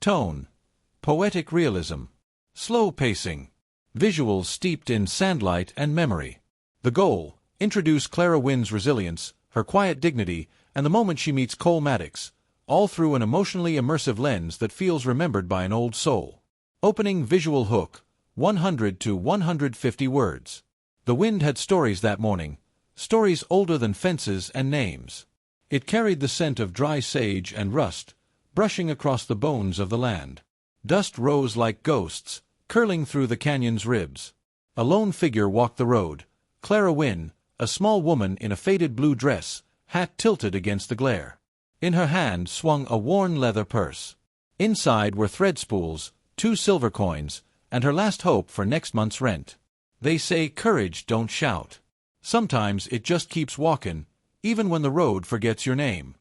Tone. Poetic realism. Slow pacing. Visuals steeped in sandlight and memory. The goal: introduce Clara Wynn's resilience, her quiet dignity, and the moment she meets Cole Maddox, all through an emotionally immersive lens that feels remembered by an old soul. Opening visual hook, 100 to 150 words. The wind had stories that morning, stories older than fences and names. It carried the scent of dry sage and rust, brushing across the bones of the land. Dust rose like ghosts, curling through the canyon's ribs. A lone figure walked the road, Clara Wynn, a small woman in a faded blue dress, hat tilted against the glare. In her hand swung a worn leather purse. Inside were thread spools, 2 silver coins, and her last hope for next month's rent. They say courage don't shout. Sometimes it just keeps walkin', even when the road forgets your name.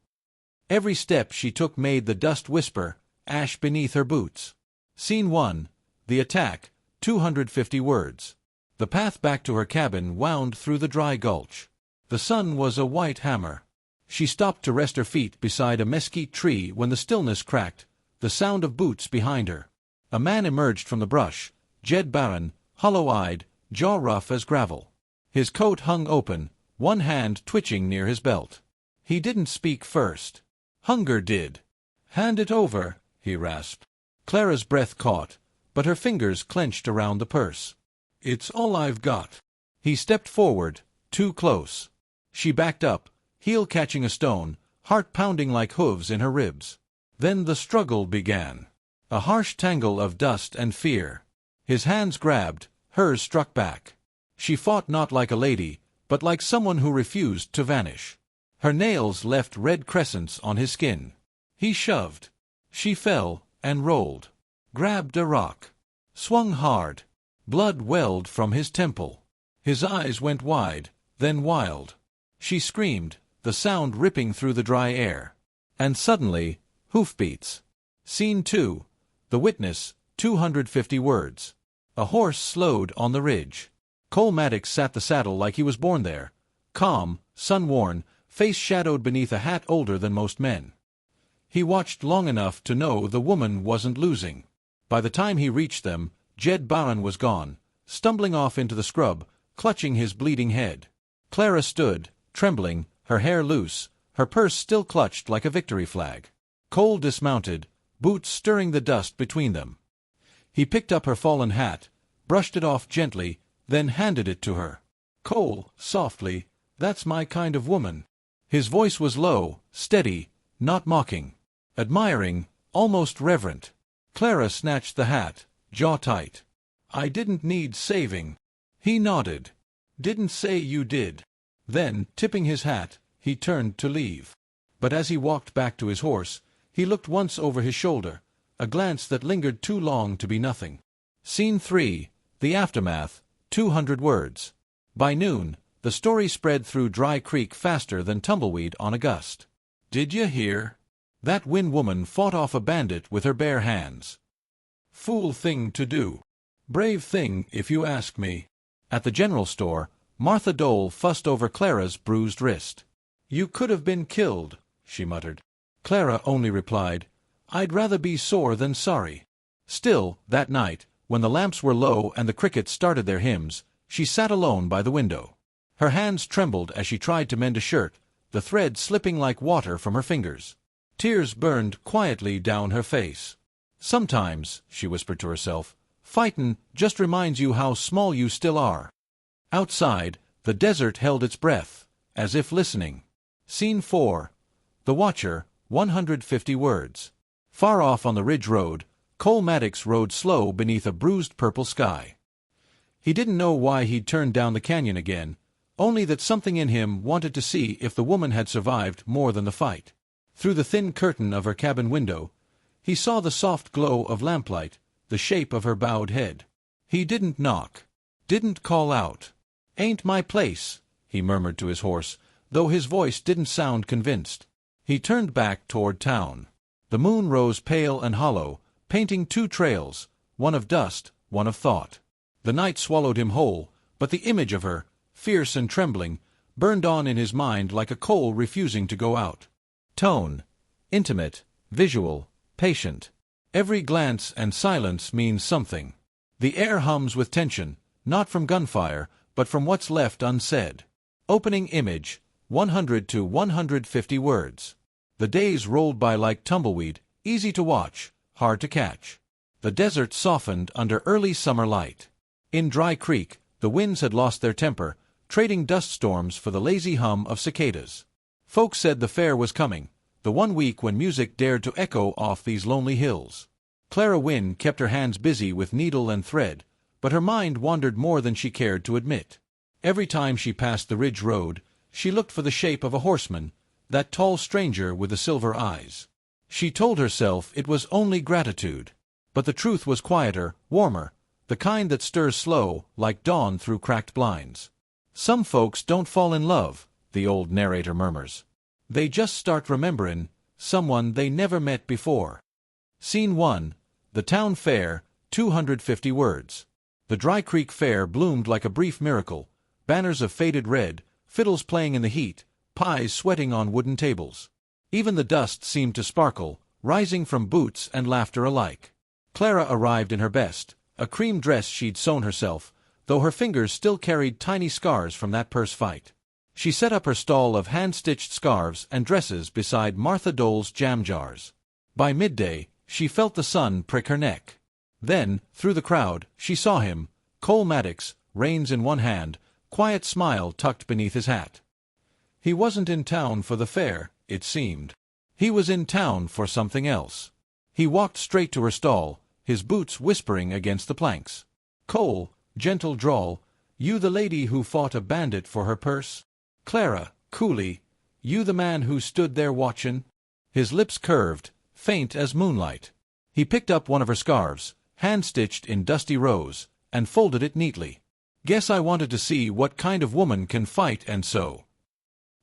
Every step she took made the dust whisper, ash beneath her boots. Scene 1. The attack, 250 words. The path back to her cabin wound through the dry gulch. The sun was a white hammer. She stopped to rest her feet beside a mesquite tree when the stillness cracked, the sound of boots behind her. A man emerged from the brush, Jed Barron, hollow-eyed, jaw rough as gravel. His coat hung open, one hand twitching near his belt. He didn't speak first. Hunger did. "Hand it over," he rasped. Clara's breath caught, but her fingers clenched around the purse. "It's all I've got." He stepped forward, too close. She backed up, heel catching a stone, heart pounding like hooves in her ribs. Then the struggle began. A harsh tangle of dust and fear. His hands grabbed, hers struck back. She fought not like a lady, but like someone who refused to vanish. Her nails left red crescents on his skin. He shoved. She fell, and rolled. Grabbed a rock. Swung hard. Blood welled from his temple. His eyes went wide, then wild. She screamed, the sound ripping through the dry air. And suddenly, hoofbeats. Scene 2. The witness, 250 words. A horse slowed on the ridge. Cole Maddox sat the saddle like he was born there. Calm, sun-worn, face shadowed beneath a hat older than most men. He watched long enough to know the woman wasn't losing. By the time he reached them, Jed Barron was gone, stumbling off into the scrub, clutching his bleeding head. Clara stood, trembling, her hair loose, her purse still clutched like a victory flag. Cole dismounted, boots stirring the dust between them. He picked up her fallen hat, brushed it off gently, then handed it to her. "Cole," softly, "that's my kind of woman." His voice was low, steady, not mocking. Admiring, almost reverent. Clara snatched the hat, jaw tight. "I didn't need saving." He nodded. "Didn't say you did." Then, tipping his hat, he turned to leave. But as he walked back to his horse, he looked once over his shoulder, a glance that lingered too long to be nothing. Scene 3. The aftermath, 200 words. By noon, the story spread through Dry Creek faster than tumbleweed on a gust. "Did you hear? That Wynn woman fought off a bandit with her bare hands. Fool thing to do. Brave thing, if you ask me." At the general store, Martha Dole fussed over Clara's bruised wrist. "You could have been killed," she muttered. Clara only replied, "I'd rather be sore than sorry." Still, that night, when the lamps were low and the crickets started their hymns, she sat alone by the window. Her hands trembled as she tried to mend a shirt, the thread slipping like water from her fingers. Tears burned quietly down her face. "Sometimes," she whispered to herself, "fightin' just reminds you how small you still are." Outside, the desert held its breath, as if listening. Scene 4. The Watcher, 150 words. Far off on the ridge road, Cole Maddox rode slow beneath a bruised purple sky. He didn't know why he'd turned down the canyon again, only that something in him wanted to see if the woman had survived more than the fight. Through the thin curtain of her cabin window, he saw the soft glow of lamplight, the shape of her bowed head. He didn't knock, didn't call out. "Ain't my place," he murmured to his horse, though his voice didn't sound convinced. He turned back toward town. The moon rose pale and hollow, painting 2 trails, one of dust, one of thought. The night swallowed him whole, but the image of her, fierce and trembling, burned on in his mind like a coal refusing to go out. Tone. Intimate, visual, patient. Every glance and silence means something. The air hums with tension, not from gunfire, but from what's left unsaid. Opening image, 100 to 150 words. The days rolled by like tumbleweed, easy to watch, hard to catch. The desert softened under early summer light. In Dry Creek, the winds had lost their temper, trading dust storms for the lazy hum of cicadas. Folks said the fair was coming, the one week when music dared to echo off these lonely hills. Clara Wynne kept her hands busy with needle and thread, but her mind wandered more than she cared to admit. Every time she passed the ridge road, she looked for the shape of a horseman, that tall stranger with the silver eyes. She told herself it was only gratitude. But the truth was quieter, warmer, the kind that stirs slow, like dawn through cracked blinds. Some folks don't fall in love, the old narrator murmurs. They just start remembering someone they never met before. Scene 1. The Town Fair, 250 words. The Dry Creek Fair bloomed like a brief miracle, banners of faded red, fiddles playing in the heat, pies sweating on wooden tables. Even the dust seemed to sparkle, rising from boots and laughter alike. Clara arrived in her best, a cream dress she'd sewn herself, though her fingers still carried tiny scars from that purse fight. She set up her stall of hand-stitched scarves and dresses beside Martha Dole's jam jars. By midday, she felt the sun prick her neck. Then, through the crowd, she saw him, Cole Maddox, reins in one hand, quiet smile tucked beneath his hat. He wasn't in town for the fair, it seemed. He was in town for something else. He walked straight to her stall, his boots whispering against the planks. "Cole," gentle drawl, "you the lady who fought a bandit for her purse?" "Clara," coolly, "you the man who stood there watchin'?" His lips curved, faint as moonlight. He picked up one of her scarves, hand-stitched in dusty rows, and folded it neatly. "Guess I wanted to see what kind of woman can fight and sew."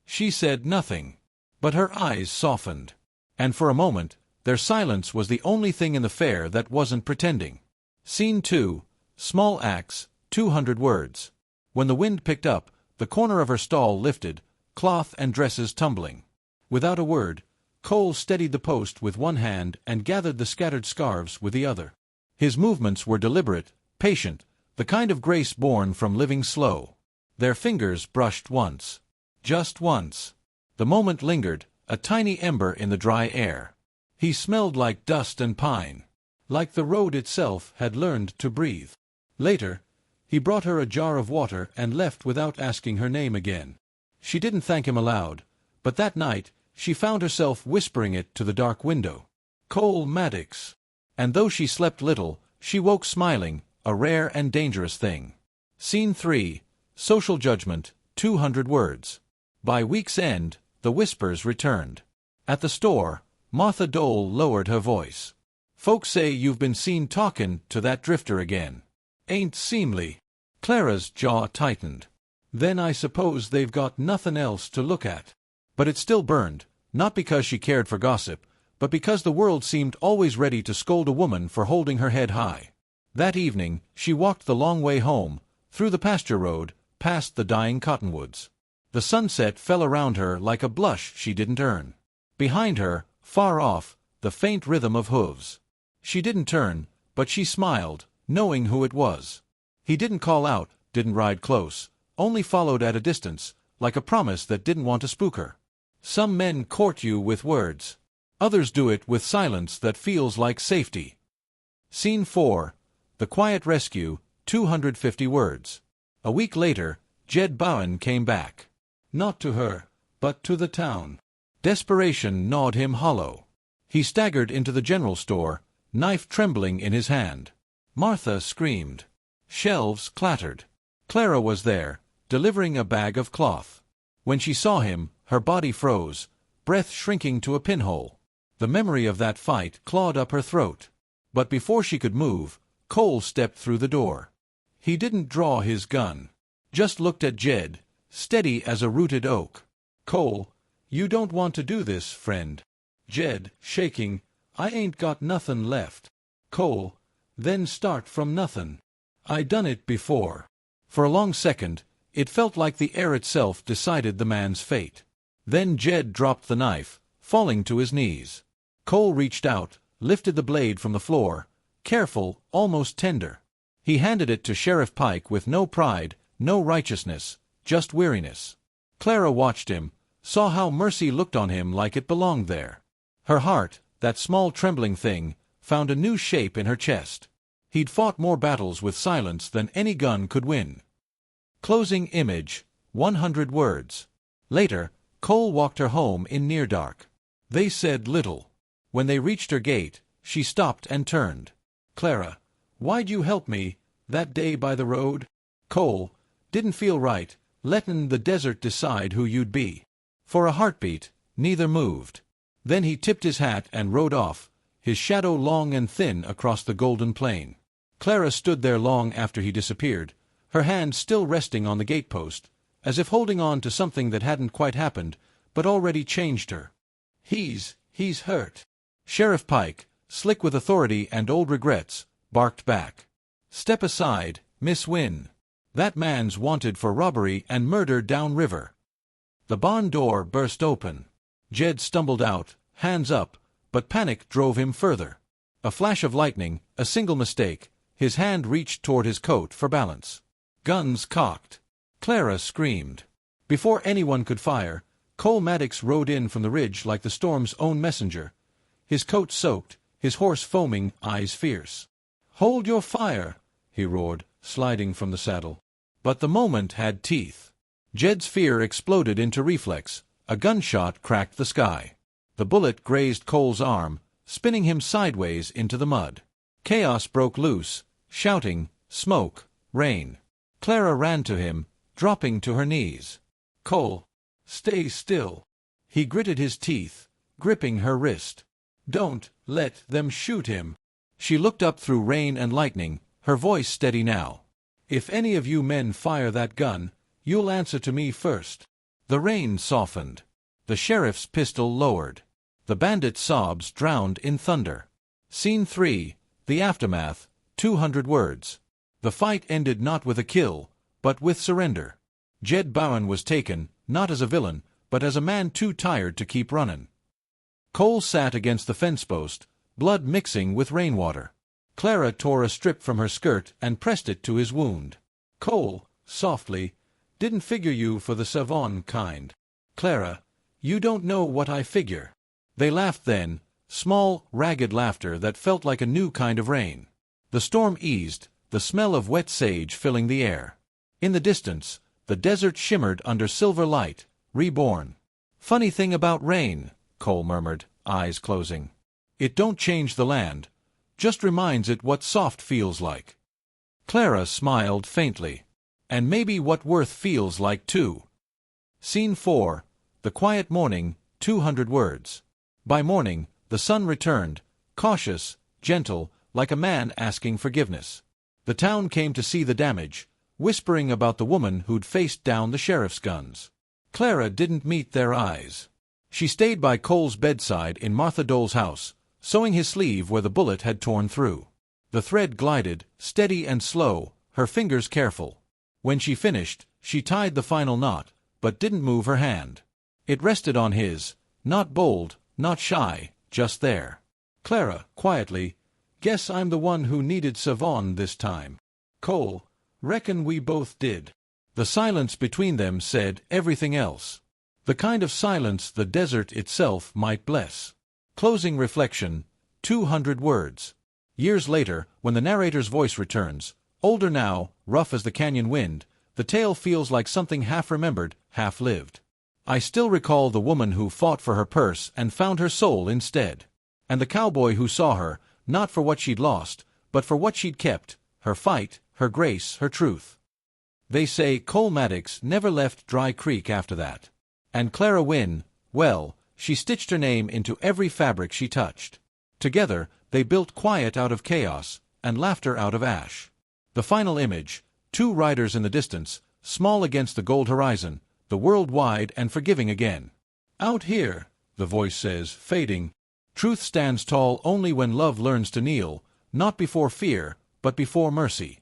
She said nothing, but her eyes softened. And for a moment, their silence was the only thing in the fair that wasn't pretending. Scene 2. Small acts, 200 words. When the wind picked up, the corner of her stall lifted, cloth and dresses tumbling. Without a word, Cole steadied the post with one hand and gathered the scattered scarves with the other. His movements were deliberate, patient, the kind of grace born from living slow. Their fingers brushed once. Just once. The moment lingered, a tiny ember in the dry air. He smelled like dust and pine. Like the road itself had learned to breathe. Later, he brought her a jar of water and left without asking her name again. She didn't thank him aloud, but that night she found herself whispering it to the dark window. Cole Maddox. And though she slept little, she woke smiling, a rare and dangerous thing. Scene 3. Social judgment, 200 words. By week's end, the whispers returned. At the store, Martha Dole lowered her voice. "Folks say you've been seen talkin' to that drifter again. Ain't seemly." Clara's jaw tightened. Then I suppose they've got nothin' else to look at. But it still burned, not because she cared for gossip, but because the world seemed always ready to scold a woman for holding her head high. That evening, she walked the long way home, through the pasture road, past the dying cottonwoods. The sunset fell around her like a blush she didn't earn. Behind her, far off, the faint rhythm of hooves. She didn't turn, but she smiled, knowing who it was. He didn't call out, didn't ride close, only followed at a distance, like a promise that didn't want to spook her. Some men court you with words. Others do it with silence that feels like safety. Scene 4. The Quiet Rescue, 250 words. A week later, Jed Bowen came back. Not to her, but to the town. Desperation gnawed him hollow. He staggered into the general store, knife trembling in his hand. Martha screamed. Shelves clattered. Clara was there, delivering a bag of cloth. When she saw him, her body froze, breath shrinking to a pinhole. The memory of that fight clawed up her throat. But before she could move, Cole stepped through the door. He didn't draw his gun. Just looked at Jed, steady as a rooted oak. "Cole, you don't want to do this, friend." Jed, shaking, "I ain't got nothin' left." "Cole, then start from nothin'. I done it before." For a long second, it felt like the air itself decided the man's fate. Then Jed dropped the knife, falling to his knees. Cole reached out, lifted the blade from the floor, careful, almost tender. He handed it to Sheriff Pike with no pride, no righteousness, just weariness. Clara watched him, saw how mercy looked on him like it belonged there. Her heart, that small trembling thing, found a new shape in her chest. He'd fought more battles with silence than any gun could win. Closing image, 100 words. Later, Cole walked her home in near dark. They said little. When they reached her gate, she stopped and turned. "Clara, why'd you help me, that day by the road?" "Cole, didn't feel right, lettin' the desert decide who you'd be." For a heartbeat, neither moved. Then he tipped his hat and rode off, his shadow long and thin across the golden plain. Clara stood there long after he disappeared, her hand still resting on the gatepost, as if holding on to something that hadn't quite happened, but already changed her. He's hurt." Sheriff Pike, slick with authority and old regrets, barked back. "Step aside, Miss Wynne. That man's wanted for robbery and murder downriver." The barn door burst open. Jed stumbled out, hands up, but panic drove him further. A flash of lightning, a single mistake, his hand reached toward his coat for balance. Guns cocked. Clara screamed. Before anyone could fire, Cole Maddox rode in from the ridge like the storm's own messenger, his coat soaked, his horse foaming, eyes fierce. "Hold your fire," he roared, sliding from the saddle. But the moment had teeth. Jed's fear exploded into reflex. A gunshot cracked the sky. The bullet grazed Cole's arm, spinning him sideways into the mud. Chaos broke loose, shouting, smoke, rain. Clara ran to him, dropping to her knees. "Cole, stay still." He gritted his teeth, gripping her wrist. "Don't let them shoot him." She looked up through rain and lightning, her voice steady now. "If any of you men fire that gun, you'll answer to me first." The rain softened. The sheriff's pistol lowered. The bandit's sobs drowned in thunder. Scene 3, the aftermath, 200 words. The fight ended not with a kill, but with surrender. Jed Bowen was taken, not as a villain, but as a man too tired to keep running. Cole sat against the fence post, blood mixing with rainwater. Clara tore a strip from her skirt and pressed it to his wound. "Cole," softly, "didn't figure you for the savant kind." "Clara, you don't know what I figure." They laughed then, small, ragged laughter that felt like a new kind of rain. The storm eased, the smell of wet sage filling the air. In the distance, the desert shimmered under silver light, reborn. "Funny thing about rain," Cole murmured, eyes closing. "It don't change the land, just reminds it what soft feels like." Clara smiled faintly. "And maybe what worth feels like too." Scene 4, the quiet morning, 200 words. By morning, the sun returned, cautious, gentle, like a man asking forgiveness. The town came to see the damage, whispering about the woman who'd faced down the sheriff's guns. Clara didn't meet their eyes. She stayed by Cole's bedside in Martha Dole's house, sewing his sleeve where the bullet had torn through. The thread glided, steady and slow, her fingers careful. When she finished, she tied the final knot, but didn't move her hand. It rested on his, not bold, not shy, just there. "Clara," quietly, "guess I'm the one who needed savon this time." "Cole, reckon we both did." The silence between them said everything else. The kind of silence the desert itself might bless. Closing reflection, 200 words. Years later, when the narrator's voice returns, older now, rough as the canyon wind, the tale feels like something half-remembered, half-lived. "I still recall the woman who fought for her purse and found her soul instead. And the cowboy who saw her, not for what she'd lost, but for what she'd kept, her fight, her grace, her truth." They say Cole Maddox never left Dry Creek after that. And Clara Wynne, well, she stitched her name into every fabric she touched. Together, they built quiet out of chaos, and laughter out of ash. The final image, 2 riders in the distance, small against the gold horizon, the world wide and forgiving again. "Out here," the voice says, fading, "truth stands tall only when love learns to kneel, not before fear, but before mercy."